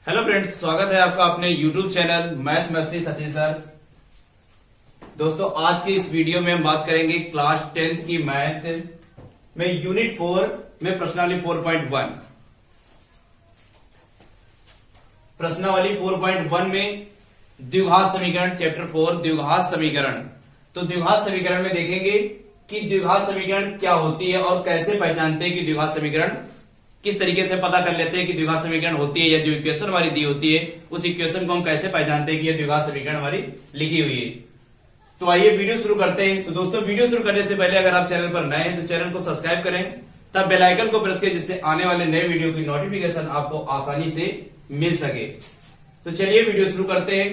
Hello friends, स्वागत है आपका अपने यूट्यूब चैनल मैथ मस्ती सचिन सर। दोस्तों, आज की इस वीडियो में हम बात करेंगे क्लास 10th की मैथ में यूनिट 4 में प्रश्नावली 4.1। प्रश्नावली 4.1 में द्विघात समीकरण चैप्टर 4 द्विघात समीकरण। तो द्विघात समीकरण में देखेंगे कि द्विघात समीकरण क्या होती है और कैसे पहचानते हैं कि द्विघात समीकरण, किस तरीके से पता कर लेते हैं कि द्विघात समीकरण होती है या जो इक्वेशन हमारी दी होती है उस इक्वेशन को हम कैसे पहचानते हैं कि यह द्विघात समीकरण हमारी लिखी हुई है। तो आइए वीडियो शुरू करते हैं। तो दोस्तों, वीडियो शुरू करने से पहले अगर आप चैनल पर नए हैं तो चैनल को सब्सक्राइब करें, तब बेल आइकन को प्रेस करें जिससे आने वाले नए वीडियो की नोटिफिकेशन आपको आसानी से मिल सके। तो चलिए वीडियो शुरू करते हैं।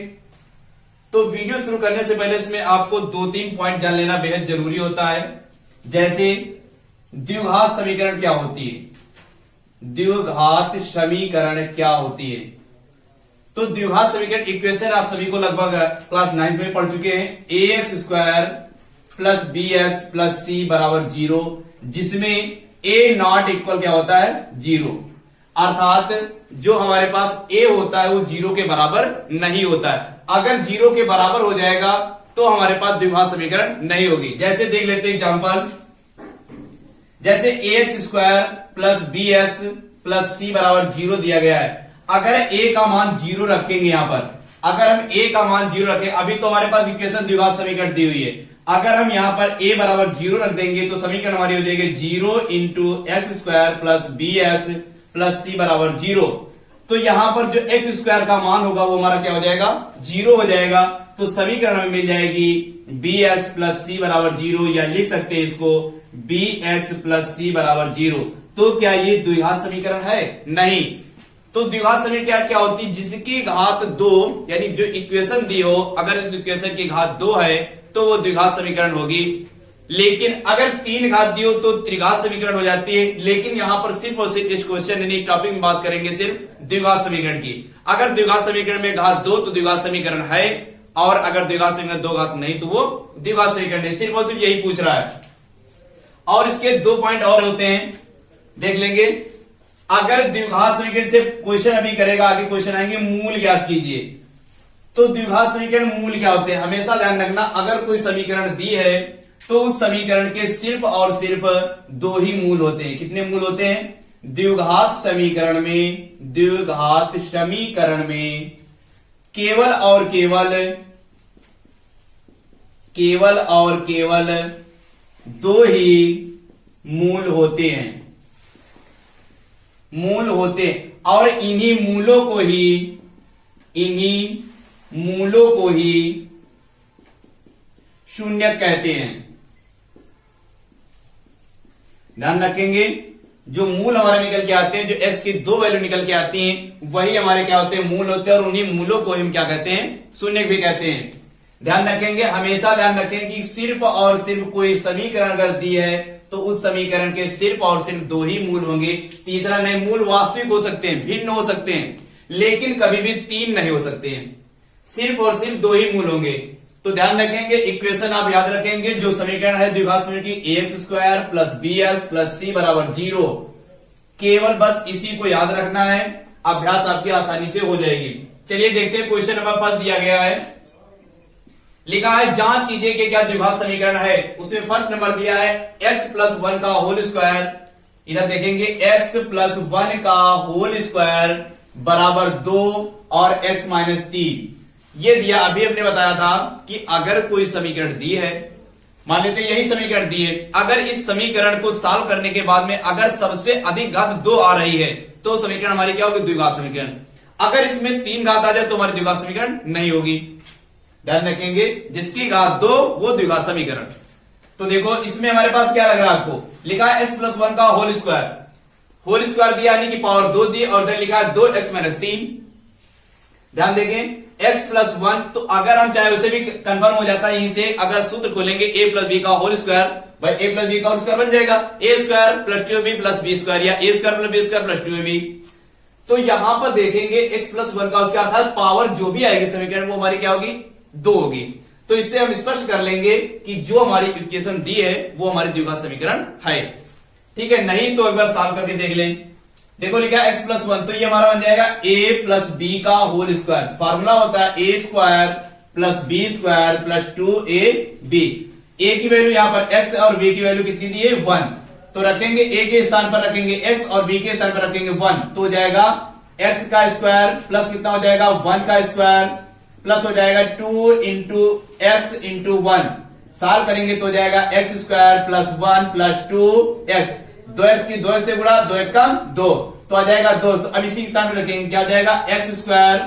तो वीडियो शुरू करने से पहले इसमें आपको 2-3 पॉइंट जान लेना बेहद जरूरी होता है। जैसे द्विघात समीकरण क्या होती है, द्विघात समीकरण क्या होती है। तो द्विघात समीकरण इक्वेशन आप सभी को लगभग क्लास 9 में पढ़ चुके हैं। ax² plus bx plus c बराबर 0, जिसमें a नॉट इक्वल क्या होता है 0, अर्थात जो हमारे पास a होता है वो 0 के बराबर नहीं होता है। अगर 0 के बराबर हो जाएगा तो हमारे पास द्विघात समीकरण नहीं होगी। जैसे देख लेते हैं एग्जांपल, जैसे ax² plus bx plus c बराबर 0 दिया गया है। अगर a का मान 0 रखेंगे, यहां पर अगर हम a का मान 0 रखें, अभी तो हमारे पास इक्वेशन द्विघात समीकरण दी हुई है। अगर हम यहां पर a बराबर 0 रख देंगे तो समीकरण हमारी हो जाएगी 0 into x² plus bx plus c बराबर 0। तो यहां पर जो x² का मान होगा वो हमारा क्या हो जाएगा 0 हो जाएगा। तो समीकरण हमें मिल जाएगी bx प्लस c बराबर 0, या लिख सकते हैं इसको bx प्लस c बराबर 0। तो क्या ये द्विघात समीकरण है? नहीं। तो द्विघात समीकरण क्या होती है? जिसकी घात 2, यानी जो इक्वेशन दी हो, अगर इस इक्वेशन की घात 2 है तो वो द्विघात समीकरण होगी। लेकिन अगर 3 घात दी हो तो त्रिघात समीकरण हो जाती है। लेकिन यहां पर सिर्फ और सिर्फ इस क्वेश्चन यानी इस टॉपिक में बात करेंगे सिर्फ द्विघात समीकरण की। अगर द्विघात समीकरण में घात 2 तो द्विघात समीकरण है, और अगर द्विघात समीकरण 2 घात नहीं तो वो द्विघात समीकरण नहीं। सिर्फ और सिर्फ यही पूछ रहा है। और इसके 2 पॉइंट और होते हैं, देख लेंगे। अगर द्विघात समीकरण से क्वेश्चन अभी करेगा, आगे क्वेश्चन आएंगे मूल ज्ञात कीजिए। तो द्विघात समीकरण मूल क्या होते हैं हमेशा ध्यान रखना। अगर कोई समीकरण दी है तो उस समीकरण के सिर्फ और सिर्फ 2 ही मूल होते हैं। कितने मूल होते हैं? द्विघात समीकरण में केवल और केवल 2 ही मूल होते हैं। और इन्हीं मूलों को ही शून्य कहते हैं। ध्यान रखेंगे, जो मूल हमारे निकल के आते हैं, जो x की 2 वैल्यू निकल के आती हैं, वही हमारे क्या होते हैं मूल होते हैं। और उन्हीं मूलों को हम क्या कहते हैं? शून्य भी कहते हैं। ध्यान रखेंगे, हमेशा ध्यान रखें कि सिर्फ और सिर्फ कोई समीकरण अगर दी है तो उस समीकरण के सिर्फ और सिर्फ 2 ही मूल होंगे। तीसरा नहीं। मूल वास्तविक हो सकते हैं, भिन्न हो सकते हैं, लेकिन कभी भी 3 नहीं हो सकते हैं। सिर्फ और सिर्फ 2 ही मूल होंगे। तो ध्यान रखेंगे, इक्वेशन आप याद रखेंगे। जो समीकरण है द्विघात समीकरण की ax² plus bx plus c बराबर 0, केवल बस इसी को याद रखना है। अभ्यास आपकी आसानी से हो जाएगी। चलिए देखते हैं, क्वेश्चन नंबर 1 दिया गया है। लिखा है जांच कीजिए कि क्या द्विघात समीकरण है। उसमें फर्स्ट नंबर दिया है x प्लस 1 का होल स्क्वायर। इधर देखेंगे x प्लस 1 का होल स्क्वायर बराबर 2 और x माइनस 3। ये दिया। अभी हमने बताया था कि अगर कोई समीकरण दी है, मान लेते यही समीकरण दी है, अगर इस समीकरण को सॉल्व करने के बाद में अगर सबसे अधिक घात 2 आ रही है तो समीकरण हमारी क्या होगी? द्विघात समीकरण। अगर इसमें 3 घात आ जाए तो हमारी द्विघात समीकरण नहीं होगी। ध्यान रखेंगे, जिसकी घात 2 वो द्विघात समीकरण। तो देखो, इसमें हमारे पास क्या लग रहा है आपको? लिखा है x प्लस 1 का होल स्क्वायर दिया, यानी कि पावर 2 दी, और लिखा है 2x माइनस 3। ध्यान देंगे, x प्लस 1, तो अगर हम चाहे उसे भी कंफर्म हो जाता है यहीं से। अगर सूत्र खोलेंगे a प्लस b का होल स्क्वायर, भाई a प्लस b का होल स्क्वायर बन जाएगा a² plus 2ab plus b² या a² plus b² plus 2ab। तो यहां पर देखेंगे x प्लस 1 का क्या था? पावर जो भी आएगी समीकरण वो हमारी क्या होगी? 2 होगी। तो इससे हम स्पष्ट कर लेंगे कि जो हमारी इक्वेशन दी है वो हमारी द्विघात समीकरण है। ठीक है, नहीं तो एक बार सॉल्व करके देख लें। देखो लिखा है x प्लस 1, तो ये हमारा बन जाएगा a प्लस बी का होल स्क्वायर। फॉर्मूला होता है a square plus b square plus 2ab। a की वैल्यू यहां पर x और b की वैल्यू कितनी दी है 1, तो रखेंगे a के स्थान पर रखेंगे x और b के स्थान पर रखेंगे 1, तो हो जाएगा x का स्क्वायर प्लस कितना हो जाएगा 1 का स्क्वायर प्लस हो जाएगा 2 इंटू एक्स इंटू 1, साल करेंगे तो हो जाएगा x square plus 1 plus 2x, 2x की 2 से गुणा, 2 एक का 2, तो आ जाएगा 2। तो अब इसी स्थान पर रखेंगे, क्या हो जाएगा x square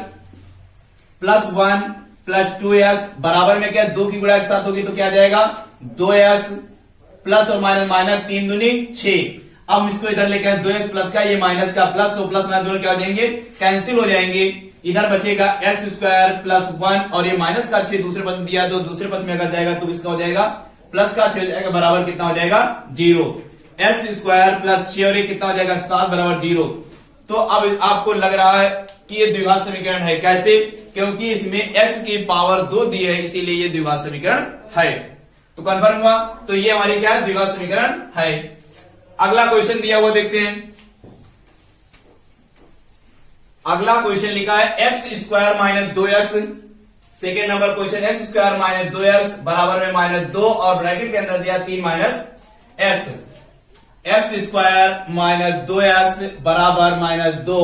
plus 1 plus 2x बराबर में क्या 2 की गुणा एक साथ होगी तो क्या आ जाएगा 2x प्लस और माइनस माइनस 3 दूनी 6। अब हम इसको इधर लेके आए 2x प्लस का, ये माइनस का प्लस, तो प्लस माइनस दोनों क्या हो जाएंगे कैंसिल हो जाएंगे। इधर बचेगा x स्क्वायर प्लस 1 और ये माइनस का 6 दूसरे पक्ष में दिया, तो दूसरे पक्ष में अगर जाएगा तो इसका हो जाएगा प्लस का 6 हो जाएगा बराबर कितना हो जाएगा 0। x स्क्वायर प्लस 6 और ये कितना हो जाएगा 7 बराबर 0। तो अब आपको लग रहा है कि ये द्विघात समीकरण है, कैसे? क्योंकि इसमें x की पावर 2 दी है, इसीलिए ये द्विघात समीकरण है। तो कंफर्म हुआ, तो ये हमारी क्या है द्विघात समीकरण है। अगला क्वेश्चन दिया हुआ देखते हैं। अगला क्वेश्चन लिखा है x square minus 2x, second number question x square minus 2x बराबर में माइनस 2 और ब्रैकेट के अंदर दिया 3 minus x, x square minus 2x बराबर माइनस 2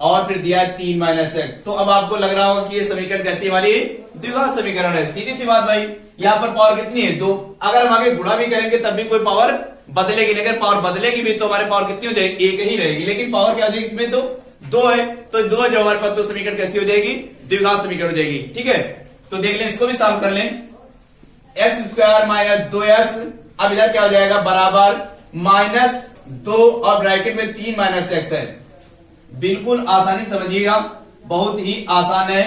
और फिर दिया 3 माइनस x। तो अब आपको लग रहा होगा कि ये समीकरण कैसी हमारी द्विघात समीकरण है। सीधी सी बात भाई, यहाँ पर पावर कितनी है 2, अगर हम आगे गुणा भी करेंगे तब भी कोई पावर बदलेगी, लेकिन पावर बदलेगी भी तो हमारे पावर कितनी हो जाएगी 1 ही रहेगी, लेकिन पावर क्या हो जाएगी इसमें तो 2 है, तो 2 जब हमारे पास तो समीकरण कैसी हो जाएगी द्विघात समीकरण हो जाएगी। ठीक है, तो देख लें, इसको भी सॉल्व कर लें। एक्स स्क्वायर माइनस 2x, अब इधर क्या हो जाएगा बराबर माइनस 2 और ब्रैकेट में 3 माइनस x है। बिल्कुल आसानी समझिएगा, बहुत ही आसान है।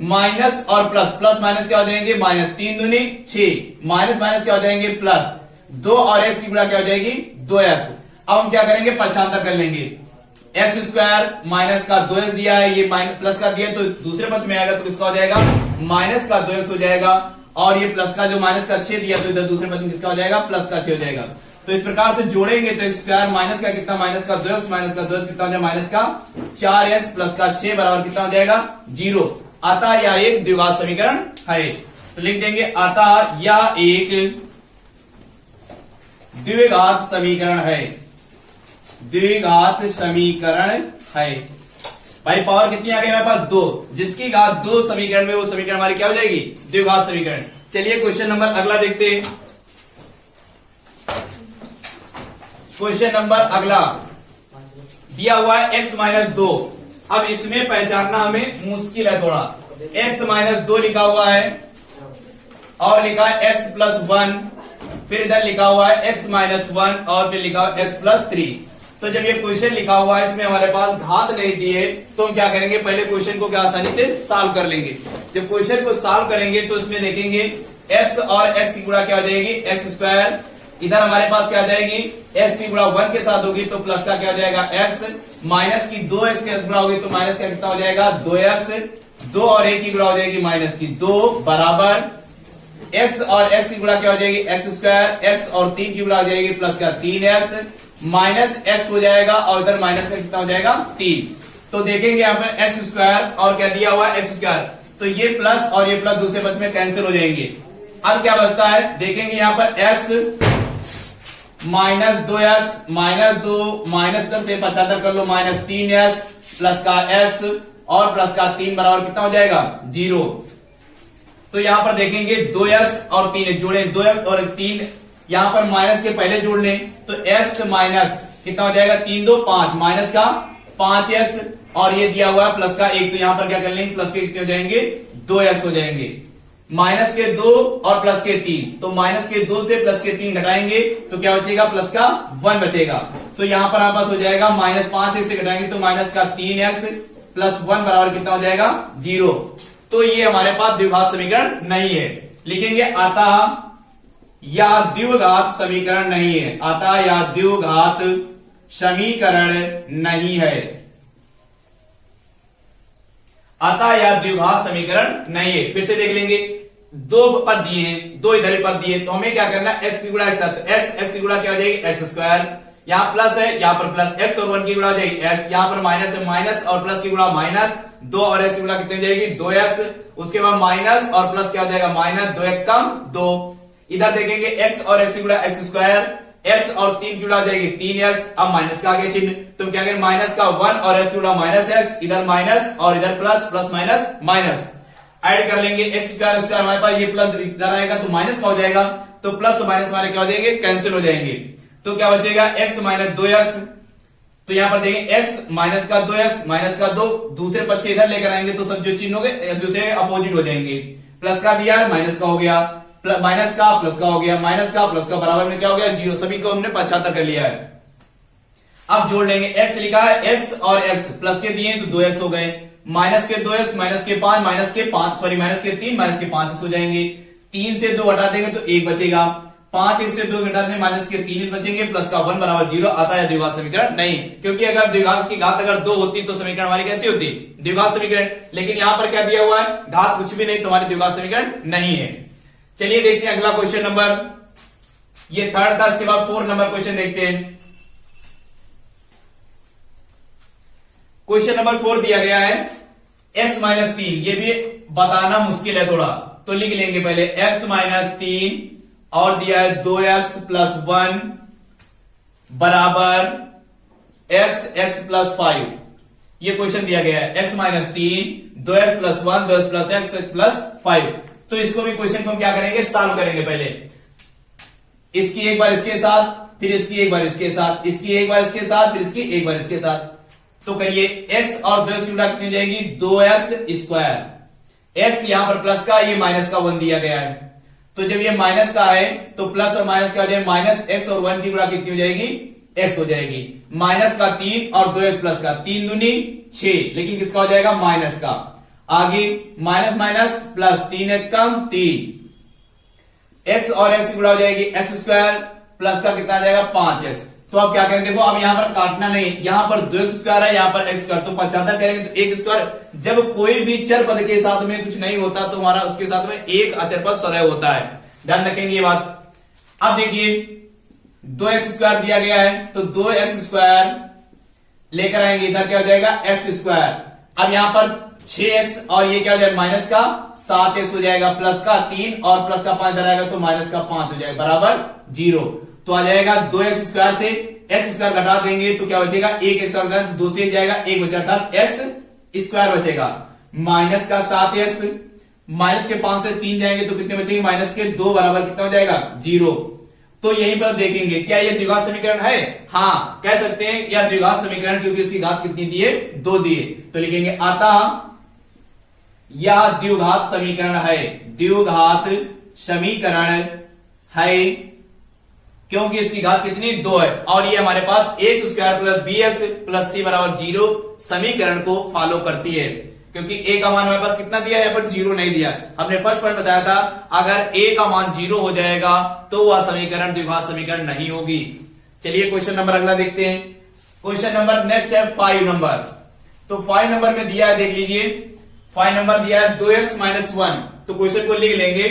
माइनस और प्लस, प्लस माइनस क्या हो जाएंगे माइनस, 3 दूनी 6, माइनस माइनस क्या हो जाएंगे प्लस, 2 और x की गुणा क्या हो जाएगी 2x। अब हम क्या करेंगे पक्षांतर कर लेंगे, एक्स स्क्वायर माइनस का 2x दिया है, ये माइनस प्लस का दिया है, तो दूसरे पक्ष में आएगा तो किसका हो जाएगा माइनस का 2x हो जाएगा, और ये प्लस का जो माइनस का 6 दिया तो इधर दूसरे पक्ष में किसका हो जाएगा प्लस का 6 हो जाएगा। तो इस प्रकार से जोड़ेंगे तो स्क्वायर माइनस का कितना माइनस का 2x माइनस का 2x कितना हो जाएगा माइनस का 4x प्लस का 6 बराबर कितना हो जाएगा 0। अतः यह एक द्विघात समीकरण है। तो लिख देंगे अतः यह एक द्विघात समीकरण है, द्विघात समीकरण है। भाई पावर कितनी आ गई हमारे पास 2, जिसकी घात 2 समीकरण में वो समीकरण हमारी क्या हो जाएगी द्विघात समीकरण। चलिए क्वेश्चन नंबर अगला देखते हैं। क्वेश्चन नंबर अगला दिया हुआ है x माइनस 2। अब इसमें पहचानना हमें मुश्किल है थोड़ा। x माइनस 2 लिखा हुआ है और लिखा है x प्लस 1, फिर इधर लिखा हुआ है x माइनस 1 और फिर लिखा हुआ है x प्लस 3। तो जब ये क्वेश्चन लिखा हुआ है इसमें हमारे पास घात नहीं दी है, तो हम क्या करेंगे पहले क्वेश्चन को क्या आसानी से सॉल्व कर लेंगे। जब क्वेश्चन को सॉल्व करेंगे तो इसमें देखेंगे x और x की गुणा क्या हो जाएगी x स्क्वायर, इधर हमारे पास क्या आ जाएगी x की गुणा 1 के साथ होगी तो प्लस का क्या हो जाएगा x, माइनस की 2x के गुणा होगी तो माइनस का कितना हो जाएगा 2x, 2 और 1 की गुणा हो जाएगी माइनस की 2 बराबर x और x की गुणा क्या हो जाएगी x स्क्वायर, x और 3 की गुणा हो जाएगी प्लस का 3x माइनस x हो जाएगा और इधर माइनस का कितना हो जाएगा 3। तो देखेंगे यहाँ पर x स्क्वायर और क्या दिया हुआ है x स्क्वायर, तो ये प्लस और ये प्लस दूसरे पक्ष में कैंसिल हो जाएंगे। अब क्या बचता है देखेंगे यहाँ पर x minus 2x minus 2 minus करते 75 कर लो माइनस 3x प्लस का x और प्लस का 3 बराबर कितना हो जाएगा 0। तो यहां पर देखेंगे 2x और 3 जोड़े, 2x और 3 यहां पर माइनस के पहले जोड़ लें तो x माइनस कितना हो जाएगा 3 2 5 माइनस का 5x और ये दिया हुआ है प्लस का 1, तो यहां पर क्या कर लेंगे प्लस के कितने हो जाएंगे 2x हो जाएंगे, माइनस के 2 और प्लस के 3, तो माइनस के 2 से प्लस के 3 घटाएंगे तो क्या बचेगा प्लस का 1 बचेगा। तो यहां पर हमारे पास हो जाएगा माइनस 5 से घटाएंगे तो माइनस का 3x प्लस 1 बराबर कितना हो जाएगा 0। तो ये हमारे पास द्विघात समीकरण नहीं है। लिखेंगे अतः यह द्विघात समीकरण नहीं है, अतः यह द्विघात समीकरण नहीं है, अतः यह द्विघात समीकरण नहीं है। फिर से देख लेंगे, 2 पद दिए हैं, 2 इधर पद दिए, तो हमें क्या करना है x की गुणा x की गुणा क्या हो जाएगी x स्क्वायर, यहाँ प्लस है, यहाँ पर प्लस, एक्स और 1 की गुणा हो जाएगी एक्स, यहाँ पर माइनस है, माइनस और प्लस की गुणा माइनस, 2 और एक्स की गुणा कितनी हो जाएगी 2x, उसके बाद माइनस और प्लस क्या हो जाएगा माइनस, 2 एक कम 2। इधर देखेंगे एक्स और एक्स की गुणा एक्स स्क्वायर, एक्स और 3 की गुणा हो जाएगी 3x, अब माइनस का आगे चिन्ह, तो क्या करेंगे माइनस का 1 और एक्स की गुणा माइनस एक्स, इधर माइनस और इधर plus, plus minus minus, add कर लेंगे एक्स स्क्वायर स्क्वायर, हमारे पास ये प्लस इधर आएगा तो माइनस का हो जाएगा, तो प्लस और माइनस हमारे क्या हो जाएंगे कैंसिल हो जाएंगे, तो क्या बचेगा x माइनस 2x, तो यहां पर देखेंगे x माइनस का 2x माइनस का 2, दूसरे पक्ष इधर लेकर आएंगे तो सब जो चिन्ह हो गए दूसरे अपोजिट हो जाएंगे, प्लस का दिया माइनस का हो गया, माइनस का प्लस का हो गया, माइनस का प्लस का बराबर में क्या हो गया 0, सभी को हमने 75 कर लिया है। अब जोड़ लेंगे x लिखा है x और x प्लस के दिए तो 2x हो गए, माइनस के 2x माइनस के 5 माइनस के 5 सॉरी माइनस के 3 माइनस के 5 हो जाएंगे, 3 से 2 हटा देंगे तो 1 बचेगा, 5 1 से 2 घटा देंगे माइनस के 3 बचेंगे, प्लस का 1 बराबर 0 आता है द्विघात समीकरण नहीं, क्योंकि अगर द्विघात की घात अगर 2 होती तो समीकरण हमारी कैसी होती द्विघात समीकरण, लेकिन यहां पर क्या दिया हुआ है घात कुछ भी नहीं, तुम्हारी द्विघात समीकरण नहीं है। चलिए देखते हैं अगला क्वेश्चन नंबर, ये थर्ड था, इसके बाद 4 नंबर क्वेश्चन देखते हैं। क्वेश्चन नंबर 4 दिया गया है x माइनस 3, ये भी बताना मुश्किल है थोड़ा, तो लिख लेंगे पहले x माइनस 3 और दिया है 2x प्लस 1 बराबर x प्लस 5, ये क्वेश्चन दिया गया है x minus 3 2x plus 1 2x plus x plus 5, तो इसको भी क्वेश्चन को हम क्या करेंगे सॉल्व करेंगे, पहले इसकी एक बार इसके साथ, फिर इसकी एक बार इसके साथ, इसकी एक बार इसके साथ, फिर इसकी एक बार इसके साथ, तो करिए x और 2x की गुणा कितनी हो जाएगी 2x स्क्वायर, x यहां पर प्लस का, ये माइनस का 1 दिया गया है, तो जब ये माइनस का है तो प्लस और माइनस का हो जाएगा माइनस x और 1 की गुणा कितनी हो जाएगी x हो जाएगी, माइनस का 3 और 2x प्लस का 3 दूनी 6, लेकिन किसका हो जाएगा माइनस का, आगे माइनस माइनस प्लस 3 एक कम 3, x और x की गुणा हो जाएगी x स्क्वायर प्लस का कितना आ जाएगा 5x, तो अब क्या करें देखो, अब यहां पर काटना नहीं, यहां पर 2x स्क्वायर है, यहां पर x स्क्वायर, तो 75 करेंगे तो 1 स्क्वायर, जब कोई भी चर पद के साथ में कुछ नहीं होता तो हमारा उसके साथ में एक अचर पद सदैव होता है, ध्यान रखेंगे ये बात। अब देखिए 2x स्क्वायर दिया गया है तो 2x स्क्वायर लेकर आएंगे, इधर क्या हो जाएगा x स्क्वायर, अब यहां पर 6x और ये क्या हो जाएगा माइनस का 7x हो जाएगा, प्लस का 3 और प्लस का 5 इधर आएगा तो माइनस का 5 हो जाएगा बराबर 0, तो आ जाएगा 2x स्क्वायर से x स्क्वायर घटा देंगे तो क्या बचेगा 1x और 2 से जाएगा 1 बचा, अर्थात x स्क्वायर बचेगा, माइनस का 7x माइनस के 5 से 3 जाएंगे तो कितने बचेंगे माइनस के 2 बराबर कितना हो जाएगा 0, तो यहीं पर देखेंगे क्या ये द्विघात समीकरण है, हाँ कह सकते हैं यह द्विघात समीकरण, क्योंकि इसकी घात कितनी दिए 2 दिए, तो लिखेंगे अतः यह द्विघात समीकरण है, द्विघात समीकरण है, क्योंकि इसकी घात कितनी 2 है, और ये हमारे पास x square plus b x plus c बराबर 0 समीकरण को फॉलो करती है, क्योंकि ए का मान हमारे पास कितना दिया है, पर 0 नहीं दिया, हमने फर्स्ट पॉइंट बताया था अगर ए का मान 0 हो जाएगा तो वह समीकरण द्विघात समीकरण नहीं होगी। चलिए क्वेश्चन नंबर अगला देखते हैं, क्वेश्चन नंबर नेक्स्ट है 5 नंबर, तो 5 नंबर में दिया है, देख लीजिए 5 नंबर दिया है 2x माइनस 1, तो क्वेश्चन को लिख लेंगे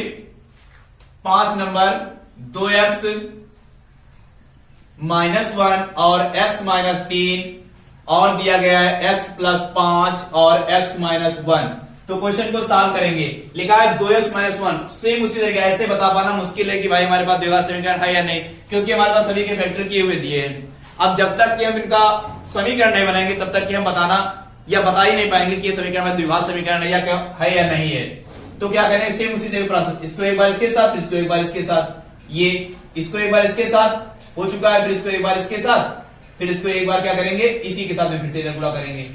5 नंबर 2x माइनस 1 और x माइनस 3 और दिया गया है x प्लस 5 और x माइनस 1, तो क्वेश्चन को सॉल्व करेंगे, लिखा है 2x माइनस 1, सेम उसी तरह ऐसे बता पाना मुश्किल है कि भाई हमारे पास द्विघात समीकरण है या नहीं, क्योंकि हमारे पास सभी के फैक्टर किए हुए दिए हैं। अब जब तक कि हम इनका समीकरण नहीं बनाएंगे तब तक कि हम बताना या बता ही नहीं पाएंगे कि ये समीकरण द्विघात समीकरण है या नहीं है, तो क्या करें सेम उसी तरह प्रोसेस, इसको एक बार इसके साथ, इसको एक बार इसके साथ, ये इसको एक बार इसके साथ हो चुका है, फिर इसको एक बार इसके साथ, फिर इसको एक बार क्या करेंगे इसी के साथ में फिर से इधर गुणा करेंगे,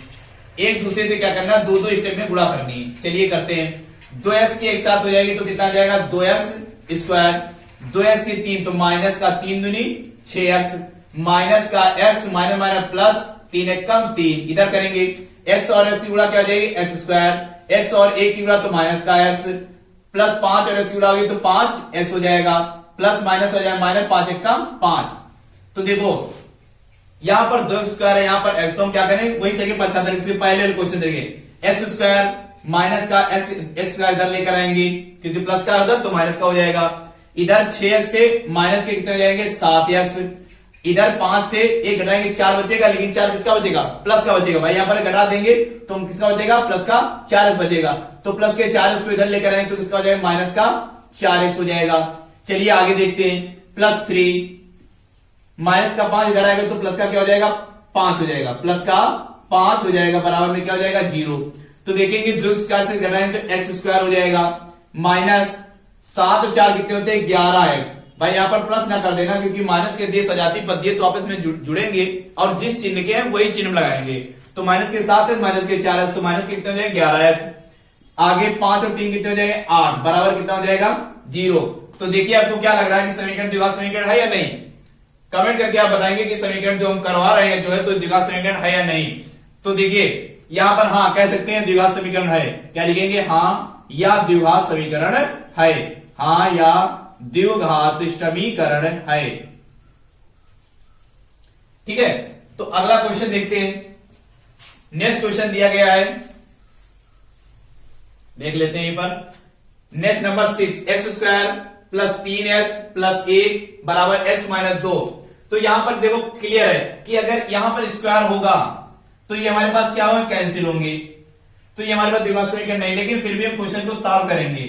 एक दूसरे से क्या करना है 2-2 स्टेप में गुणा करनी है। चलिए करते हैं, 2x की एक साथ हो जाएगी तो कितना आ जाएगा 2x स्क्वायर, 2x की 3 तो माइनस का 3 दूनी 6x, माइनस का x माइनस माइनस प्लस 3 एक कम 3, इधर करेंगे x और x की गुणा क्या हो जाएगी x स्क्वायर, x और 1 की गुणा तो माइनस का x, प्लस 5 और x की गुणा होगी तो 5x हो जाएगा, प्लस माइनस हो जाएगा माइनस 5 एक कम 5, तो देखो यहां पर 2 स्क्वायर है, यहां पर x, तो हम क्या करेंगे वही तरीके पर अच्छा तरीके से पहले क्वेश्चन देंगे, x स्क्वायर माइनस का x स्क्वायर इधर लेकर आएंगे क्योंकि प्लस का उधर तो माइनस का हो जाएगा, इधर 6x से माइनस के कितने हो जाएंगे 7x, इधर 5 से 1 घटाएंगे 4 बचेगा, लेकिन 4 किसका बचेगा? प्लस का बचेगा। भाई यहाँ पर घटा देंगे तो किसका बचेगा? प्लस का 4x बचेगा। तो प्लस के 4x को इधर लेकर आएंगे तो किसका हो जाएगा? माइनस का 4x हो जाएगा। चलिए आगे देखते हैं। +3 माइनस का 5 इधर आएगा तो प्लस का क्या हो जाएगा? 5 हो जाएगा। प्लस का 5 हो जाएगा, बराबर में क्या हो जाएगा? 0। तो देखेंगे जो स्क्वायर से घटाएंगे तो x² हो जाएगा, माइनस 7 और 4 कितने होते हैं? 11x। भाई यहाँ पर प्लस ना कर देना, क्योंकि माइनस के देश सजाती पद्य तो आपस में जुड़ेंगे और जिस चिन्ह के हैं वही चिन्ह लगाएंगे। तो माइनस के 7 है, माइनस के 4 तो माइनस के कितने हो जाएंगे? 11x। आगे 5 और 3 कितने हो जाएंगे? 8, बराबर कितना हो जाएगा? 0। तो देखिए आपको क्या लग रहा है कि समीकरण द्विघात समीकरण है या नहीं? कमेंट करके आप बताएंगे कि समीकरण जो हम करवा रहे हैं जो है तो द्विघात समीकरण है या नहीं। तो देखिए यहां पर हाँ कह सकते हैं द्विघात समीकरण है। क्या लिखेंगे? हाँ या द्विघात समीकरण है। हाँ या द्विघात समीकरण है। ठीक है, तो अगला क्वेश्चन देखते हैं। नेक्स्ट क्वेश्चन दिया गया है, देख लेते हैं यहीं पर। नेक्स्ट नंबर 6, x² + 3x + 1 बराबर x - 2। तो यहां पर देखो क्लियर है कि अगर यहां पर स्क्वायर होगा तो ये हमारे पास क्या होगा? कैंसिल होंगे। तो ये हमारे पास द्विघात समीकरण नहीं, लेकिन फिर भी हम क्वेश्चन को सॉल्व करेंगे।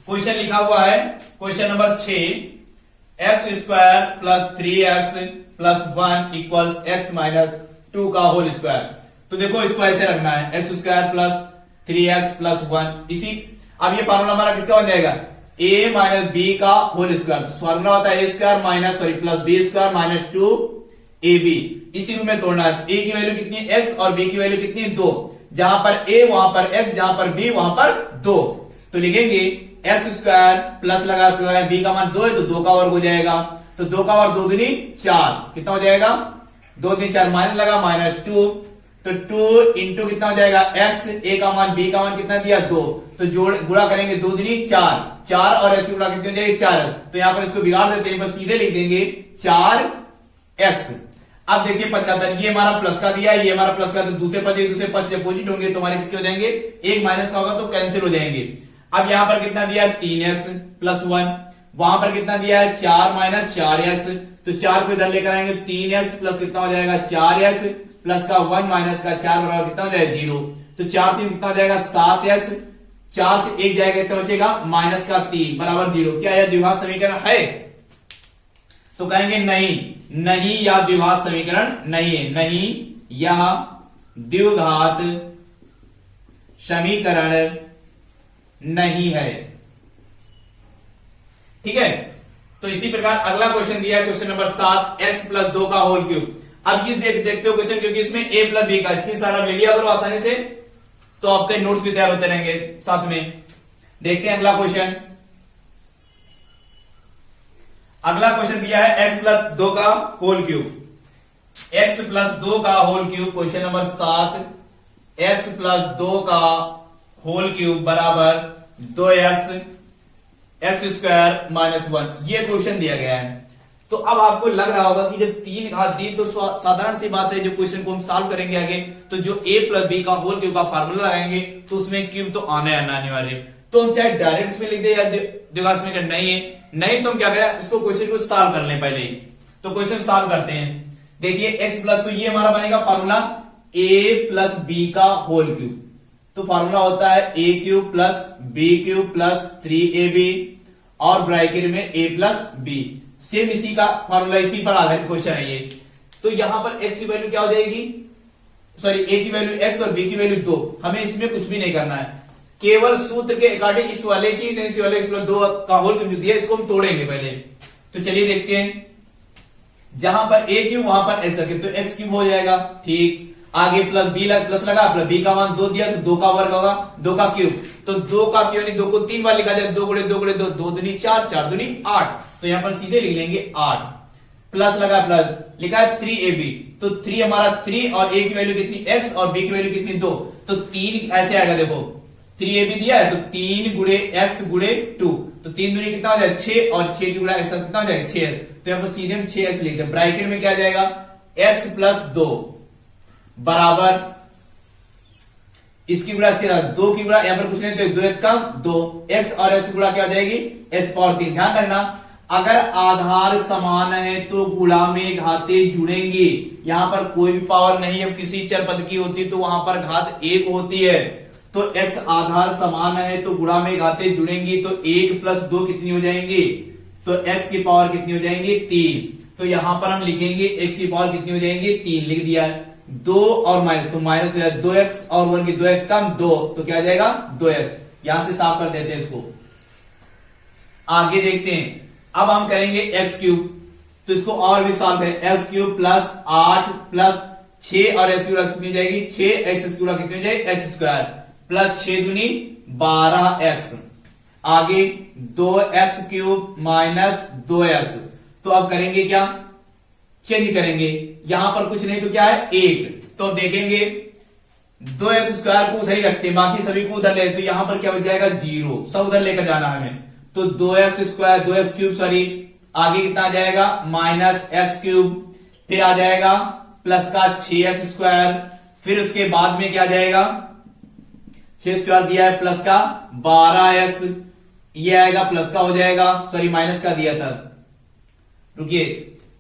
क्वेश्चन लिखा हुआ है, question number 6, x² + 3x + 1 = x - 2 का होल स्क्वायर। तो देखो इसको ऐसे रखना है, x² + 3x + 1 इसी। अब ये फार्मूला हमारा किसका बन जाएगा? a - b का होल स्क्वायर। फार्मूला होता है + b² - 2ab। इसी रूप में तोड़ना है। तो a की वैल्यू कितनी है? x और b की वैल्यू कितनी है? 2। जहां पर a वहां पर x, जहां पर b वहां पर 2। तो लिखेंगे x² प्लस लगा b का मान 2 है तो 2 का वर्ग हो जाएगा। तो 2 का वर्ग 2 दूनी 4, कितना हो जाएगा? 2 दूनी 4, माइनस लगा -2। तो 2 इंटू कितना हो जाएगा? x, a का मान b का मान कितना दिया? 2। तो जोड़ गुणा करेंगे 2 दूनी 4, 4 और x की गुणा कितनी हो जाएगी? 4। तो यहां पर इसको बिगाड़ देते हैं, सीधे लिख देंगे 4x। अब देखिए 75, ये हमारा प्लस का दिया, ये हमारा प्लस का, तो दूसरे पक्ष अपोजिट होंगे तो हमारे किसके हो जाएंगे? एक माइनस का होगा तो कैंसिल हो जाएंगे। अब यहां पर कितना दिया? 3x + 1। वहां पर कितना दिया है? 4 - 4x। तो 4 को इधर लेकर आएंगे, 3x प्लस कितना हो जाएगा? 4x प्लस का 1 माइनस का 4 बराबर कितना हो जाएगा? 0। तो 4 3 कितना हो जाएगा? 7x। 4 से 1 जाएगा कितना बचेगा? -3 बराबर 0। क्या यह द्विघात समीकरण है? तो कहेंगे नहीं या द्विघात समीकरण नहीं है। नहीं या द्विघात समीकरण नहीं है। ठीक है, तो इसी प्रकार अगला क्वेश्चन दिया है, क्वेश्चन नंबर 7, x + 2 का होल क्यूब। अब ये देखते हो क्वेश्चन, क्योंकि इसमें a + b का स्क्रीनशॉट आप ले लिया करो आसानी से, तो आपके नोट्स भी तैयार होते रहेंगे साथ में। देखते हैं अगला क्वेश्चन। अगला क्वेश्चन दिया है x + 2 का होल क्यूब। x + 2 का whole cube, question number 7, x + 2 का होल क्यूब बराबर 2x x² - 1। ये क्वेश्चन दिया गया है। तो अब आपको लग रहा होगा कि जब 3 घात दी तो साधारण सी बात है, जो क्वेश्चन को हम सॉल्व करेंगे आगे तो जो a + b का होल क्यूब का फार्मूला लगाएंगे तो उसमें क्यूब तो आने अनिवार्य। तो हम चाहे डायरेक्ट इसमें लिख दे या द्विघात समीकरण नहीं है, नहीं तो हम क्या करें, इसको क्वेश्चन को सॉल्व कर लें पहले ही। तो क्वेश्चन सॉल्व करते हैं। देखिए x+, तो ये हमारा बनेगा फार्मूला a + b का होल क्यूब। तो फार्मूला होता है a³ + b³ + 3ab और ब्रैकेट में a + b। सेम इसी का फार्मूला, इसी पर आधारित क्वेश्चन है ये। तो यहां पर x की वैल्यू क्या हो जाएगी? सॉरी, a की वैल्यू x और b की वैल्यू 2। हमें इसमें कुछ भी नहीं करना है, केवल सूत्र के अकॉर्डिंग इस वाले की इस वाले x + 2 का होल क्यूब दिया, इसको हम तोड़ेंगे पहले। तो चलिए देखते हैं। जहां पर a³ वहां पर x रखे तो x³ हो जाएगा। ठीक, आगे प्लस लगा, b का मान 2 दिया तो 2 का वर्ग होगा, 2 का क्यूब। तो 2 का क्यूब यानी 2 को 3 बार लिखा जाए, 2 × 2 × 2, 2 दूनी 4, 4 दूनी 8। तो यहां पर सीधे लिख लेंगे 8। प्लस लगा, प्लस लिखा है 3ab। तो 3 हमारा 3 और a की वैल्यू कितनी? x और b की वैल्यू कितनी? 2। तो 3 ऐसे आएगा, देखो 3ab दिया है तो 3 × x × 2। तो 3 दूनी कितना हो जाए? 6 और 6 की गुणा x कितना हो जाएगा? 6। तो यहां पर सीधे हम 6x लिखते हैं। ब्रैकेट में क्या जाएगा? x + 2 बराबर इसकी गुणा इसके साथ 2 की गुणा, यहां पर कुछ नहीं तो 2 × 1 = 2, x और x की गुणा क्या हो जाएगी? x⁴ ध्यान रखना अगर आधार समान है तो गुणा में घाते जुड़ेंगे। यहां पर कोई भी पावर नहीं है, किसी चर पद की होती तो वहां पर घात 1 होती है। तो x आधार समान है तो गुणा में घाते जुड़ेंगी, तो 1 प्लस 2 कितनी हो जाएंगी, तो x की पावर कितनी हो जाएंगी 3। तो यहां पर हम लिखेंगे x की पावर कितनी हो जाएंगी 3 लिख दिया है। 2 और माइनस, तो माइनस हो जाए 2x और 1 की 2x कम 2, तो क्या आ जाएगा 2x। यहां से साफ कर देते हैं इसको। आगे देखते हैं, अब हम करेंगे एक्स क्यूब, तो इसको और भी सॉल्व करें। एक्स क्यूब प्लस 8 प्लस 6 और एक्स क्यूब कितनी हो जाएगी 6, एक्स क्यूब कितनी हो जाएगी एक्स स्क्वायर प्लस 6 दूनी 12x। आगे 2x क्यूब माइनस 2x। तो अब करेंगे क्या, चेंज करेंगे, यहां पर कुछ नहीं तो क्या है 1। तो अब देखेंगे 2x स्क्वायर को उधर ही रखते हैं, बाकी सभी को उधर ले, तो यहां पर क्या बच जाएगा 0, सब उधर लेकर जाना है हमें। तो 2x square 2x cube sorry, आगे कितना आ जाएगा माइनस एक्स क्यूब, फिर आ जाएगा प्लस का 6x स्क्वायर, फिर उसके बाद में क्या आ जाएगा 6 स्क्वायर दिया है प्लस का 12x, ये आएगा प्लस का हो जाएगा, सॉरी माइनस का दिया था, रुकिए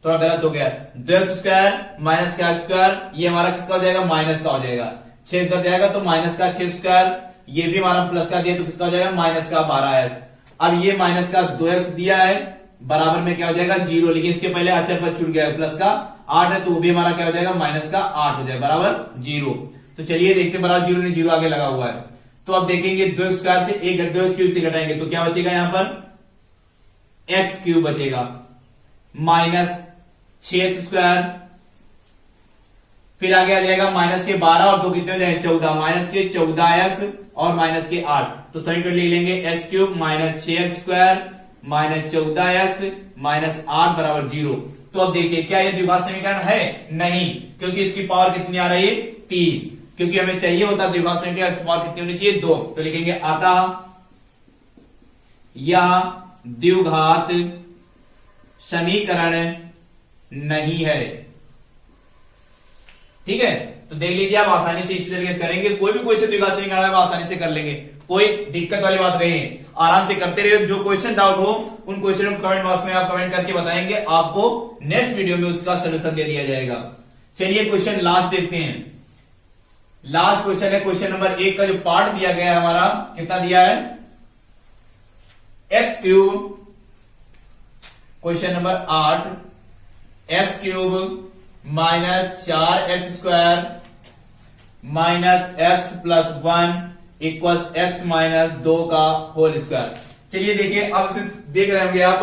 थोड़ा गलत हो गया, 2x स्क्वायर माइनस का स्क्वायर, ये हमारा किसका हो जाएगा माइनस का हो जाएगा, 6 स्क्वायर जाएगा तो माइनस का 6 स्क्वायर, ये भी हमारा प्लस का दिया तो किसका हो जाएगा माइनस का 12x। अब ये माइनस का 2x दिया है, बराबर में क्या हो जाएगा 0, लेकिन इसके पहले अचर पद छूट गया, प्लस का 8 है तो वो भी हमारा क्या हो जाएगा माइनस का 8 हो जाएगा बराबर 0। तो चलिए देखते हैं, बराबर 0 नहीं 0 आगे लगा हुआ है। तो अब देखेंगे 2 स्क्वायर से 2 क्यूब से घटाएंगे तो क्या बचेगा यहां पर एक्स क्यूब बचेगा माइनस 6x स्क्वायर, फिर आगे आ जाएगा माइनस के 12 और 2 कितने हो जाएंगे 14, माइनस के 14x और माइनस के 8, तो सभी पर लिख लेंगे x cube minus 6x square minus 14x minus 8 बराबर 0। तो अब देखिए क्या ये द्विघात समीकरण है, नहीं, क्योंकि इसकी पावर कितनी आ रही है 3, क्योंकि हमें चाहिए होता द्विघात समीकरण इसकी पावर कितनी होनी चाहिए 2। तो लिखेंगे अतः यह द्विघात समीकरण नहीं है। ठीक है, तो देख लीजिए आप आसानी से इसी तरीके से करेंगे, कोई भी क्वेश्चन द्विघात समीकरण है आसानी से कर लेंगे, कोई दिक्कत वाली बात नहीं है, आराम से करते रहिए। जो क्वेश्चन डाउट हो उन क्वेश्चन को कमेंट बॉक्स में आप कमेंट करके बताएंगे, आपको नेक्स्ट वीडियो में उसका सोल्यूशन दे दिया जाएगा। चलिए क्वेश्चन लास्ट देखते हैं। लास्ट क्वेश्चन है क्वेश्चन नंबर 1 का जो पार्ट दिया गया है हमारा, कितना दिया है x cube, question number 8 x cube minus 4x square minus x plus 1 equals x minus 2 का होल स्क्वायर। चलिए देखिए, अब से देख रहे होंगे आप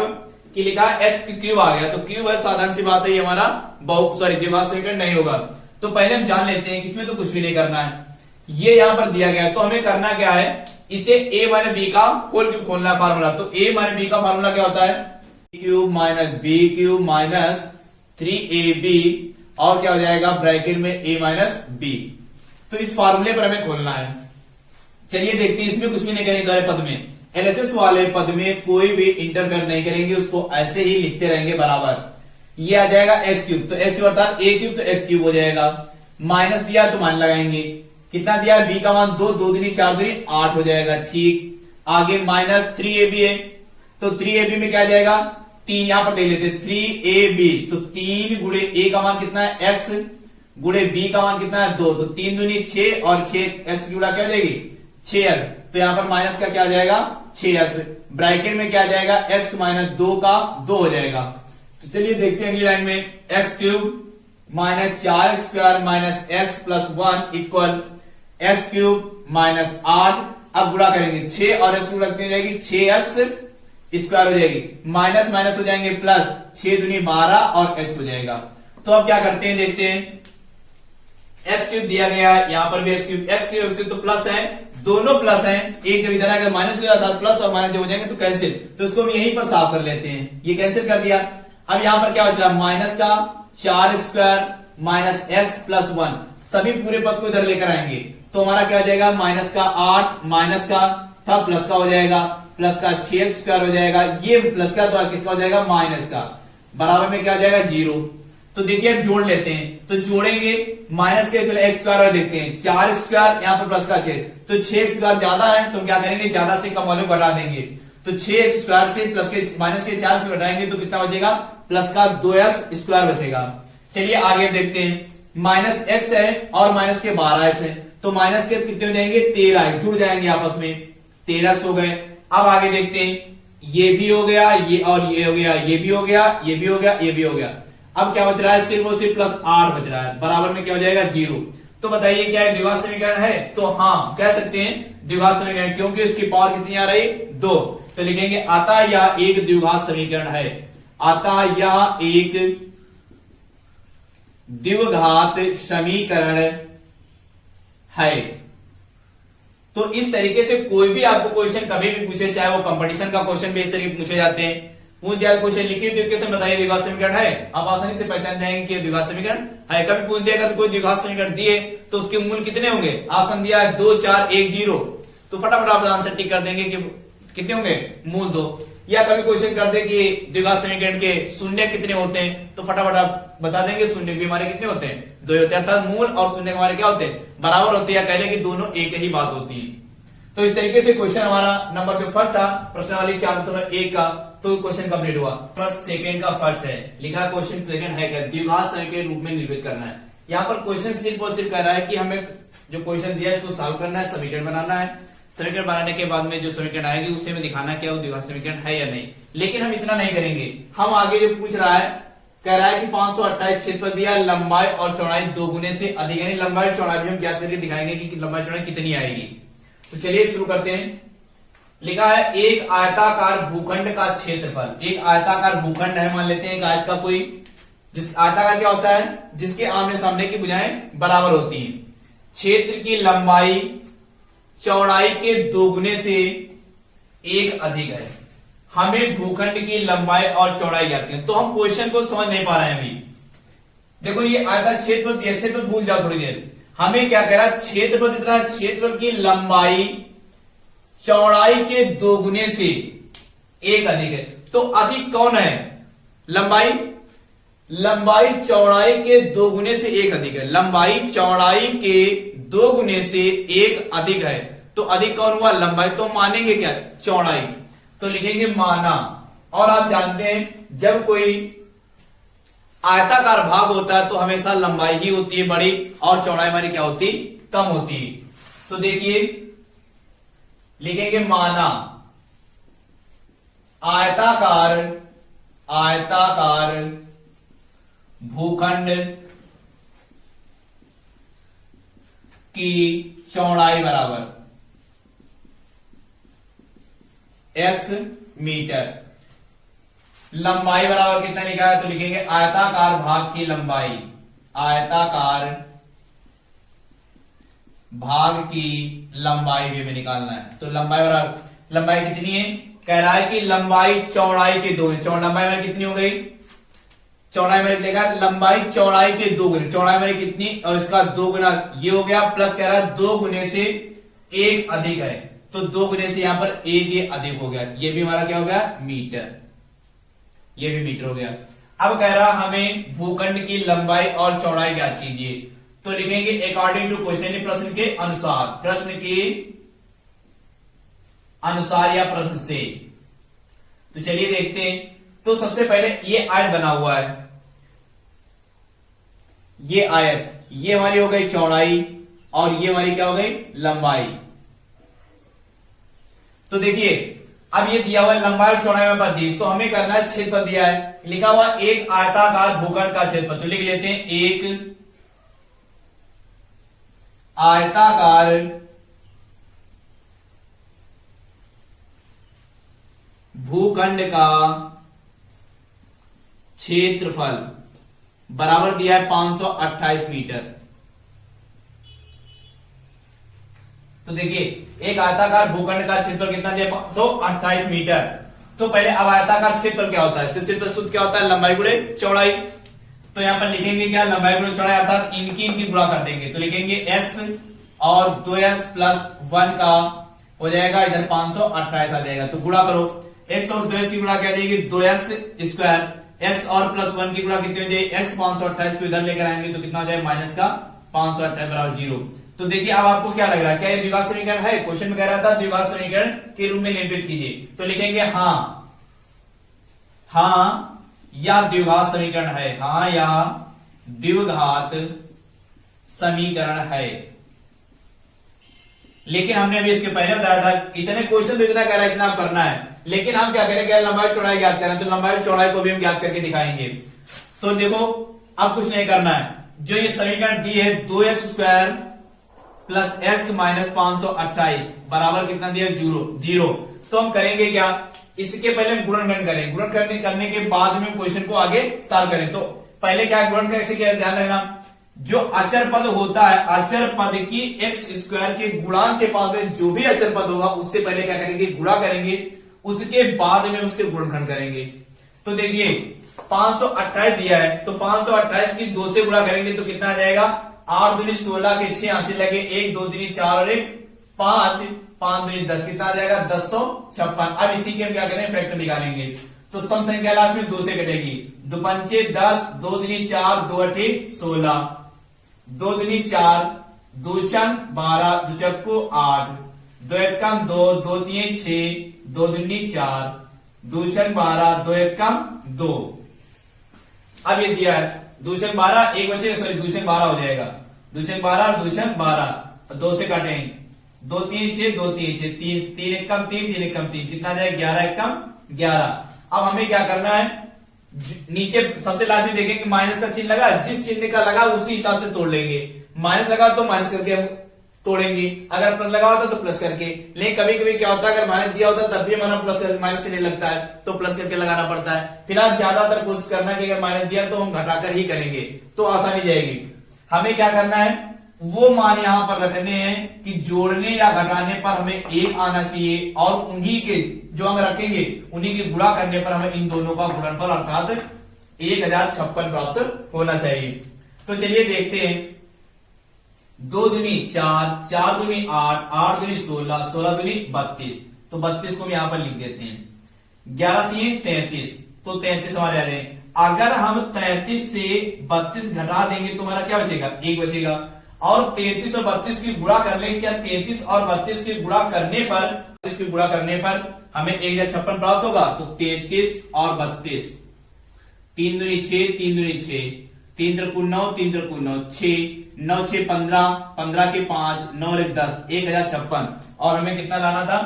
कि लिखा एक्स क्यूब आ गया, तो क्यूब है, साधारण सी बात है, ये हमारा बहुत सॉरी द्विघात समीकरण नहीं होगा। तो पहले हम जान लेते हैं कि इसमें तो कुछ भी नहीं करना है, ये यहां पर दिया गया है, तो हमें करना क्या है, इसे a माइनस बी का होल क्यूब खोलना है फार्मूला। तो a माइनस बी का फार्मूला क्या होता है, cube minus b cube minus 3ab और क्या हो जाएगा ब्रैकेट में a माइनस बी। तो इस फार्मूले पर हमें खोलना है। चलिए देखते हैं, इसमें कुछ भी नहीं करेंगे पद में, एलएचएस वाले पद में कोई भी इंटरफेयर नहीं करेंगे, उसको ऐसे ही लिखते रहेंगे बराबर। ये आ जाएगा एक्स क्यूब, तो एक्स क्यूब अर्थात ए क्यूब, तो एक्स क्यूब हो जाएगा, माइनस दिया तो मान लगाएंगे, कितना दिया बी का मान 2, 2 दूनी 4 दूनी 8 हो जाएगा, ठीक। आगे माइनस 3ab है, तो 3ab में क्या आ जाएगा 3, यहां पर देख लेते 3ab, तो 3 गुणे a का मान कितना है x गुणे b का मान कितना है 2, तो 3 दूनी 6 और 6 x गुणा क्या हो जाएगी 6x, तो यहां पर माइनस का क्या आ जाएगा 6x, ब्रैकेट में क्या आ जाएगा x माइनस 2 का 2 हो जाएगा। तो चलिए देखते हैं अगली लाइन में, x cube minus 4 square minus x plus 1 equal x cube minus 8, अब गुणा करेंगे 6 और x गुणा कितनी हो जाएगी 6x स्क्वायर हो जाएगी, माइनस माइनस हो जाएंगे प्लस, 6 दूनी 12 और x हो जाएगा। तो अब क्या करते हैं देखते हैं, एक्स क्यूब दिया गया है, यहां पर भी एक्स क्यूब तो प्लस है, दोनों प्लस हैं, एक जब इधर अगर माइनस हो जाता है प्लस और माइनस जब हो जाएंगे तो कैंसिल, तो इसको हम यहीं पर साफ कर लेते हैं, ये कैंसिल कर दिया। अब यहां पर क्या बचा माइनस का 4 स्क्वायर माइनस एक्स प्लस 1, सभी पूरे पद को इधर लेकर आएंगे, तो हमारा क्या हो जाएगा माइनस का 8 माइनस का था प्लस का हो जाएगा, प्लस का 6 स्क्वायर हो जाएगा, ये प्लस का तो किसका हो जाएगा माइनस का, बराबर में क्या हो जाएगा 0। तो देखिए अब जोड़ लेते हैं, तो जोड़ेंगे माइनस के पहले एक्स स्क्वायर देखते हैं, 4 स्क्वायर यहाँ पर प्लस का 6, तो 6 स्क्वायर ज्यादा है तो क्या करेंगे ज्यादा से कम वाले बढ़ा देंगे, तो 6x² से प्लस के माइनस के 4 से घटाएंगे तो कितना बचेगा, प्लस का 2x² बचेगा। चलिए आगे देखते हैं, माइनस x है और माइनस के 12x है, तो माइनस के कितने हो जाएंगे, 13 जुड़ जाएंगे आपस में, 13x हो गए। अब आगे देखते हैं, ये भी हो गया, ये और ये हो गया, ये भी हो गया, ये भी हो गया, ये भी हो गया। अब क्या बच रहा है, सिर्फ और सिर्फ प्लस 8 बच रहा है, बराबर में क्या हो जाएगा, 0। तो बताइए क्या है, द्विघात समीकरण है? तो हाँ कह सकते हैं द्विघात समीकरण, क्योंकि उसकी पावर कितनी आ रही, 2। तो लिखेंगे आता यह एक द्विघात समीकरण है, आता यह एक द्विघात समीकरण है। तो इस तरीके से कोई भी आपको क्वेश्चन कभी भी पूछे, चाहे वो कंपटीशन का क्वेश्चन भी इस तरीके पूछे जाते हैं, पूछ दिया क्वेश्चन लिखिए तरीके से बताइए द्विघात समीकरण है, आप आसानी से पहचान जाएंगे कि द्विघात समीकरण है। कभी पूछ दिया कोई द्विघात समीकरण दिए तो उसके मूल कितने होंगे, ऑप्शन दिया है 2 4 1 0, तो फटाफट आप आंसर टिक कर देंगे कि कितने होंगे, मूल 2। या कभी क्वेश्चन कर दे कि द्विघात समीकरण के शून्य कितने होते हैं, तो फटाफट आप बता देंगे शून्य भी हमारे कितने होते हैं, 2 होते हैं, अर्थात मूल और शून्य हमारे क्या होते हैं, बराबर होते हैं, या कह लें कि दोनों एक ही बात होती है। तो इस तरीके से क्वेश्चन हमारा नंबर जो फर्स्ट था प्रश्नावली 4.1 का, तो क्वेश्चन कंप्लीट हुआ। फर्स्ट सेकंड का फर्स्ट है, लिखा क्वेश्चन सेकंड है क्या, द्विघात समीकरण रूप में निर्मित करना है। यहाँ पर क्वेश्चन सिर्फ और सिर्फ कह रहा है कि हमें जो क्वेश्चन दिया है इसको सॉल्व करना है, समीकरण बनाना है, समीकरण बनाने के बाद में जो समीकरण आएगी उसे में दिखाना क्या वो द्विघात समीकरण है या नहीं। लेकिन हम इतना नहीं करेंगे, हम आगे जो पूछ रहा है, कह रहा है कि 528 क्षेत्रफल दिया, लंबाई और चौड़ाई 2 गुने से अधिक, यानी लंबाई और चौड़ाई भी हम ज्ञात करके दिखाएंगे कि लंबाई चौड़ाई कितनी आएगी। तो चलिए शुरू करते हैं। लिखा है एक आयताकार भूखंड का क्षेत्रफल, एक आयताकार भूखंड है, मान लेते हैं एक आयत का कोई, जिस आयताकार क्या होता है, जिसके आमने सामने की भुजाएं बराबर होती हैं, क्षेत्र की लंबाई चौड़ाई के 2 गुने से 1 अधिक है। हमें भूखंड की लंबाई और चौड़ाई ज्ञात करनी है। तो हम क्वेश्चन को समझ नहीं पा रहे हैं अभी। देखो ये आयताकार क्षेत्रफल भूल जाओ थोड़ी देर, हमें क्या कह रहा है, क्षेत्रफल कितना है, क्षेत्रफल की लंबाई चौड़ाई के 2 गुने से 1 अधिक है। तो अधिक कौन है, लंबाई, लंबाई चौड़ाई के 2 गुने से 1 अधिक है, लंबाई चौड़ाई के 2 गुने से 1 अधिक है। तो अधिक कौन हुआ, लंबाई, तो मानेंगे क्या, चौड़ाई, तो लिखेंगे माना। और आप जानते हैं जब कोई आयताकार भाग होता है तो हमेशा लंबाई ही होती है बड़ी और चौड़ाई हमारी क्या होती, कम होती है। तो देखिए लिखेंगे माना आयताकार, आयताकार भूखंड की चौड़ाई बराबर x मीटर, लंबाई बराबर कितना लिखा है, तो लिखेंगे आयताकार भाग की लंबाई, आयताकार भाग की लंबाई भी हमें निकालना है। तो लंबाई बराबर, लंबाई कितनी है, कह रहा है कि लंबाई चौड़ाई के 2, लंबाई मेरी कितनी हो गई, चौड़ाई मेरे लिखा लंबाई चौड़ाई के 2 गुने, चौड़ाई मेरी कितनी, और इसका 2 गुना ये हो गया, प्लस कह रहा है 2 गुने से 1 अधिक है, तो 2 गुने से यहां पर 1 ये अधिक हो गया, ये भी हमारा क्या हो गया, मीटर, ये भी मीटर हो गया। अब कह रहा हमें भूखंड की लंबाई और चौड़ाई ज्ञात कीजिए, तो लिखेंगे अकॉर्डिंग टू क्वेश्चन, प्रश्न के अनुसार, प्रश्न के अनुसार या प्रश्न से। तो चलिए देखते हैं। तो सबसे पहले ये आयत बना हुआ है, ये आयत, ये हमारी हो गई चौड़ाई और ये हमारी क्या हो गई, लंबाई। तो देखिए अब ये दिया हुआ है लंबाई और चौड़ाई में बात दी, तो हमें करना है क्षेत्रफल दिया है, लिखा हुआ एक आयताकार भूखंड का क्षेत्रफल, तो लिख लेते हैं एक आयताकार भूखंड का क्षेत्रफल बराबर दिया है 528 मीटर। तो देखिए एक आयताकार भूखंड का क्षेत्रफल कितना दिया, 528 मीटर। तो पहले अब आयताकार क्षेत्रफल क्या होता है, तो क्षेत्रफल सूत्र क्या होता है, लंबाई गुणे चौड़ाई। तो यहां पर लिखेंगे क्या, लंबाई गुणे चौड़ाई, अर्थात इनकी गुणा कर देंगे, तो लिखेंगे x और 2x प्लस 1 का हो जाएगा, इधर 528 आ जाएगा, तो गुणा करो, x और 2x की गुणा क्या जाएगी, 2x स्क्वायर, x और प्लस 1 की गुणा कितनी हो जाएगी, x 528 को इधर लेकर आएंगे तो कितना हो जाएगा, माइनस का 528 बराबर 0। तो देखिए अब आपको क्या लग रहा है, क्या ये द्विघात समीकरण है? क्वेश्चन में कह रहा था द्विघात समीकरण के रूप में निरूपित कीजिए, तो लिखेंगे हाँ या द्विघात समीकरण है, हाँ या द्विघात समीकरण है। लेकिन हमने अभी इसके पहले बताया था इतने क्वेश्चन तो इतना कह रहा है इतना आप करना है, लेकिन हम क्या करेंगे, लंबाई चौड़ाई ज्ञात करें, तो लंबाई चौड़ाई को भी हम ज्ञात करके दिखाएंगे। तो देखो अब कुछ नहीं करना है, जो ये समीकरण दी है 2x² प्लस x माइनस 528 बराबर कितना दिया, 0। तो हम करेंगे क्या, इसके पहले हम गुणनखंड करें, गुणनखंड करने के बाद में क्वेश्चन को आगे सॉल्व करें। तो पहले क्या गुणन कैसे किया, ध्यान रखना, जो अचर पद होता है, अचर पद की x² के गुणांक के पास में जो भी अचर पद होगा उससे पहले क्या करेंगे, गुणा करेंगे, उसके बाद में उसके गुणनखंड करेंगे। तो देखिए 528 दिया है, तो 528 की 2 से गुणा करेंगे तो कितना आ जाएगा, 8 दूनी 16 के 6 हासिल लगे, 1 2 3 4 और 1 5, 5 दूनी 10, कितना आ जाएगा 1056। अब इसी के हम क्या करें, फैक्टर निकालेंगे। तो सम संख्या लास्ट में 2 से कटेगी, 2 पंचे 10, 2 दूनी 4, 2 अठे 16, 2 दूनी 4, 2 छन 12, 2 चक्को 8, 2 एकम 2, 2 तीन 6, 2 दूनी 4, 2 छन 12, 2 एकम 2। अब ये दिया है 2 छन 12, एक बचे, सॉरी 2 छन 12 हो जाएगा, 2 छन 12 और 2 छन 12, 2 से काटें, 2 3 6, 2 3 6, 3 एकम 3, 3 एकम 3, कितना आ जाएगा 11 एकम 11। अब हमें क्या करना है, नीचे सबसे लास्ट में देखेंगे माइनस का चिन्ह लगा, जिस चिन्ह का लगा उसी हिसाब से तोड़ लेंगे, माइनस लगा तो माइनस करके हम तोड़ेंगे, अगर प्लस लगा होता तो प्लस करके। लेकिन कभी कभी क्या होता है, अगर माइनस दिया होता तब भी हमारा प्लस माइनस से नहीं लगता है, तो प्लस करके लगाना पड़ता है। फिलहाल ज्यादातर कोशिश करना कि अगर माइनस दिया तो हम घटाकर ही करेंगे, तो आसानी जाएगी। हमें क्या करना है, वो मान यहां पर रखने हैं कि जोड़ने या घटाने पर हमें 1 आना चाहिए, और उन्हीं के जो हम रखेंगे उन्हीं के गुणा करने पर हमें इन दोनों का गुणनफल अर्थात 1056 प्राप्त होना चाहिए। तो चलिए देखते हैं, 2 दूनी 4, 4 दूनी 8, 8 दूनी 16, 16 दूनी 32, तो 32 को हम यहां पर लिख देते हैं, 11 3 33, तो 33 हमारे आ रहे हैं। अगर हम 33 से 32 घटा देंगे तो हमारा क्या बचेगा, 1 बचेगा, और 33 और 32 की गुणा कर लेंगे, क्या 33 और 32 की गुणा करने पर हमें 1056 प्राप्त होगा। तो 33 और 32, 3 दूनी 6, 3 दूनी 6, 3 त्रिकु 9, 3 त्रिकु 9, 6, 9 6 15, 15 के 5, 9 और 10, 1056, और हमें कितना लाना था,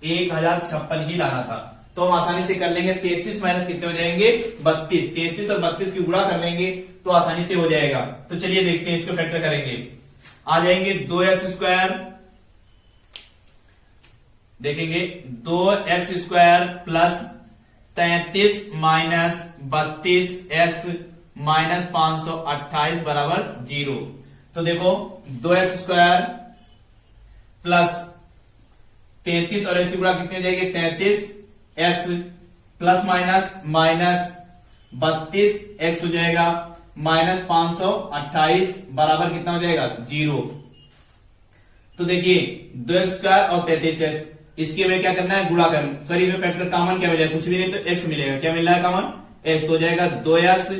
1056 ही लाना था। तो हम आसानी से कर लेंगे, 33 माइनस कितने हो जाएंगे, 32, 33 और 32 की गुणा कर लेंगे तो आसानी से हो जाएगा। तो चलिए देखते हैं, इसको फैक्टर करेंगे, आ जाएंगे 2x², देखेंगे 2x² plus 33 minus 32x minus 528 बराबर 0। तो देखो 2x² प्लस 33 और ऐसी गुणा कितनी हो जाएगी, 33x प्लस माइनस 32x हो जाएगा, माइनस 528 बराबर कितना हो जाएगा, 0। तो देखिए 2x² और 33x, इसके में क्या करना है, गुणा करना, सॉरी में फैक्टर कॉमन क्या मिलेगा, कुछ भी नहीं तो x मिलेगा, क्या मिल रहा है कॉमन, x, तो हो जाएगा 2x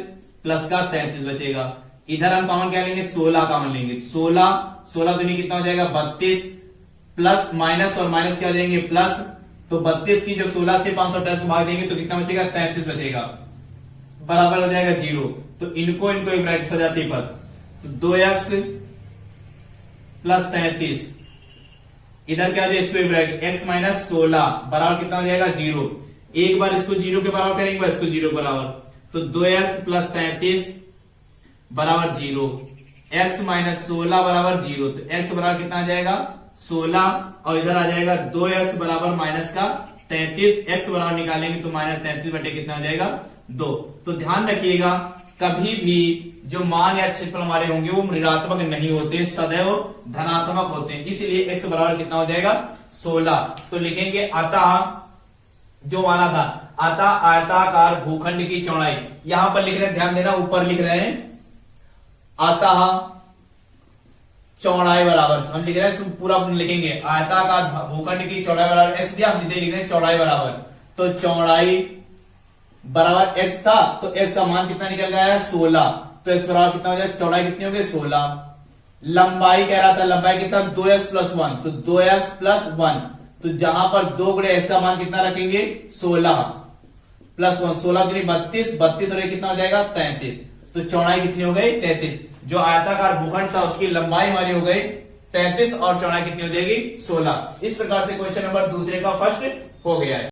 प्लस का 33 बचेगा। इधर हम कॉमन क्या लेंगे, 16 कॉमन लेंगे, 16 दूनी कितना हो जाएगा 32, प्लस माइनस और माइनस क्या हो जाएंगे प्लस, तो 32 की जब 16 से 528 को भाग देंगे तो कितना बचेगा, 33 बचेगा, बराबर हो जाएगा 0। तो इनको एक ब्रैकेट सजाती पद, तो 2x प्लस 33, इधर क्या इसको एक ब्रैकेट x माइनस 16 बराबर कितना हो जाएगा, 0। एक बार इसको 0 के बराबर करेंगे, एक बार इसको 0 के बराबर, तो 2x प्लस 33 बराबर 0, x माइनस 16 बराबर 0, तो x बराबर कितना आ जाएगा 16, और इधर आ जाएगा 2x बराबर माइनस का 33, x बराबर निकालेंगे तो माइनस 33 बटे कितना हो जाएगा 2। तो ध्यान रखिएगा, कभी भी जो मान या क्षेत्रफल हमारे होंगे वो ऋणात्मक नहीं होते, सदैव धनात्मक होते हैं, इसलिए x बराबर कितना हो जाएगा 16। तो लिखेंगे अतः, जो माना था, अतः आयताकार भूखंड की चौड़ाई, यहां पर लिख रहे हैं, ध्यान देना, ऊपर लिख रहे हैं अतः चौड़ाई बराबर, हम लिख रहे हैं पूरा लिखेंगे, आयताकार भूखंड की चौड़ाई बराबर x दिया, हम सीधे लिख रहे हैं चौड़ाई बराबर, तो चौड़ाई बराबर x था, तो x का मान कितना निकल गया है 16, तो x बराबर कितना हो जाएगा, चौड़ाई कितनी हो गई 16, लंबाई कह रहा था, लंबाई कितना 2x+1, तो 2x+1, तो जहां पर 2 गुणे x का मान कितना रखेंगे 16+1, 16 दूनी 32, 32 और ये कितना हो जाएगा 33, तो चौड़ाई कितनी हो गई 33। जो आयताकार भूखंड था उसकी लंबाई हमारी हो गई 33 और चौड़ाई कितनी हो जाएगी 16। इस प्रकार से क्वेश्चन नंबर दूसरे का फर्स्ट हो गया है।